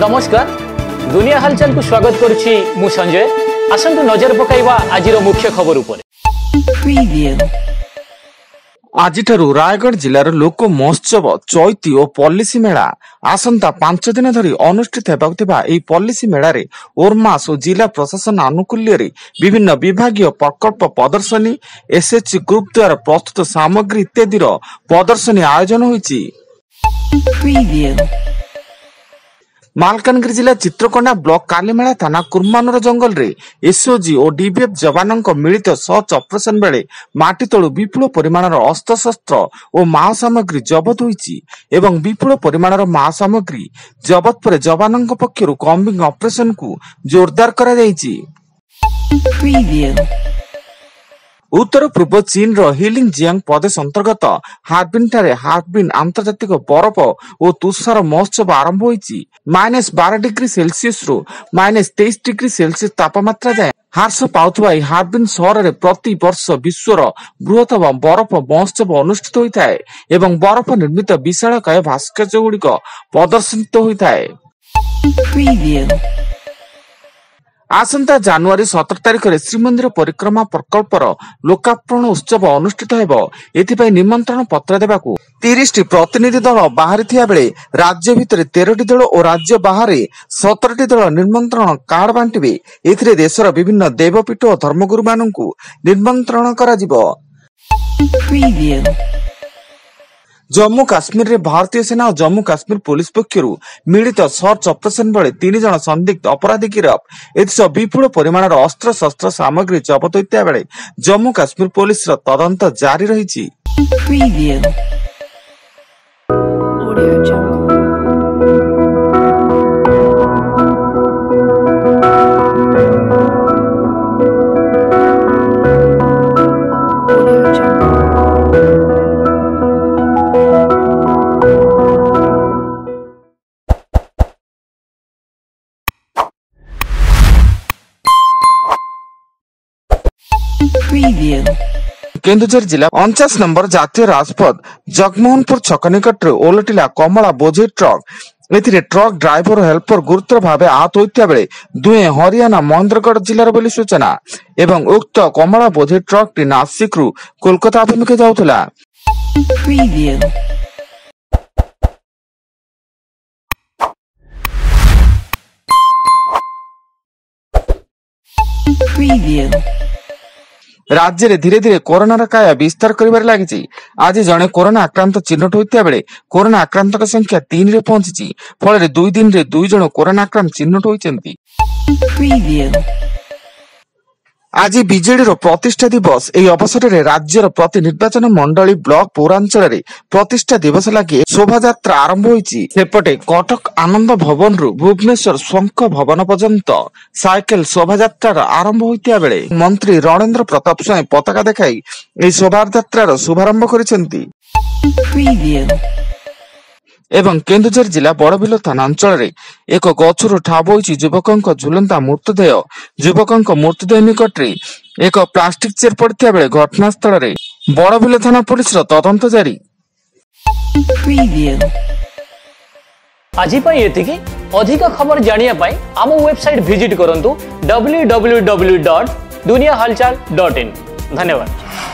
नमस्कार दुनिया हालचाल को स्वागत करुछि मु संजय। आसंतु नजर पकाइबा आजिर मुख्य खबर उपरे। आजिठारु रायगढ़ जिलार लोक महोत्सव चैती और पॉलिसी मेला आसंता 5 दिन धरी अनुष्ठित हेबाक थिबा एई पॉलिसी मेलारे ओरमास और जिला प्रशासन आनुकूल्य विभिन्न विभागीय प्रकल्प प्रदर्शनी एसएचजी ग्रुप द्वारा प्रस्तुत सामग्री इत्यादि प्रदर्शनी आयोजन होईछि। मालकानगिरी जिला चित्रकोंडा ब्लॉक कालीमेला थाना कुर्मानूर जंगल रे एसओजी और डीबीएफ जवानों मिलित सर्च ऑपरेशन बेले माटी तलु विपुल परिमाणर अस्त्रशस्त्र और माओ सामग्री जबत होईछि एवं विपुल परिमाणर माओ सामग्री जबत पर जवानों पक्षरु कॉम्बिंग ऑपरेशन को जोरदार करा जाईछि। उत्तर पूर्व चीन रो हिलिंग जियांग प्रदेश अंतर्गत हार्बिन ठारे हार्बिन आंतर्जातिक बरफ और तुषार महोत्सव आरंभ होईछि। -12 डिग्री सेल्सियस रु -23 डिग्री सेल्सियस तापमात्रा जाए ह्रास पाउथबा हार्बिन सहर में प्रति वर्ष विश्वर बृहत्तम बरफ महोत्सव अनुष्ठित होता है एवं बरफ निर्मित विशालकाय भास्कर्य गुड़िक प्रदर्शित होता है। आसंता जनवरी 17 तारिख में श्रीमंदिर परिक्रमा प्रकल्पर लोकार्पण उत्सव अनुष्ठित हेबो। एथिपाई निमंत्रण पत्र देबाकू 30 टी प्रतिनिधि दल बाहरी थिया बेले राज्य भितर 13 दल और राज्य बाहर 17 दल निमंत्रण कार्ड बांटिबे। एथिरे देशर विभिन्न देवपीठ और धर्मगुरु माननकू निमंत्रण करा जिवो। जम्मू काश्मीर रे भारतीय सेना और जम्मू काश्मीर पुलिस पक्षरु मिलित सर्च ऑपरेशन बेले 3 जन संदिग्ध अपराधी गिरफ। एथिसह विपुल परिमाणर अस्त्र शस्त्र सामग्री जबत होता बेले जम्मू काश्मीर पुलिस तदंत जारी रही। केन्दुझर जिला 49 नंबर जातीय राजपथ जगमोहनपुर छक निकट ओलटिला कमला बोझे ट्रक। एथिरे ट्रक ड्राइवर और हेल्पर गुरुतर भाव आहत होता बेले दुए हरियाणा महेंद्रगढ़ जिलार बोली सूचना एवं उक्त कमला बोझे ट्रक टी नासिक रु कोलकाता अभिमुखे जाउथला। राज्य में धीरे धीरे कोरोना काया विस्तार करिबार लागिछि। आज जने कोरोना आक्रांत चिन्हट होता बेले कोरोना आक्रांत संख्या 3 रे पहुंची। फल 2 दिन रे 2 जन कोरोना आक्रांत चिन्हट होइछन्ति। आज बीजेडी प्रतिष्ठा दिवस। एई अवसर में राज्यर प्रति निर्वाचन मंडली ब्लॉक पौरांचल रे प्रतिष्ठा दिवस लगे शोभा यात्रा आरंभ होईछि। सेपटे कटक आनंद भवन रु भुवनेश्वर शंख भवन पर्यंत साइकेल शोभा यात्रा आरंभ होता बेले मंत्री रणेंद्र प्रताप स्वाई पताका देखाई एई शोभा यात्रार शुभारंभ करिसेंति। एवं केन्दुझर जिला बड़बिल थाना अंचल एक गछरु ठाब होईछि युवकक झुलंता मृतदेह। युवकक मृतदेह निकट एक प्लास्टिक चेयर पड़ता बेले घटनास्थल में बड़बिल थाना पुलिस तदंत जारी। आज अधिक खबर जानिया पाई आम वेबसाइट विजिट करंतु www.duniyahalchal.in। धन्यवाद।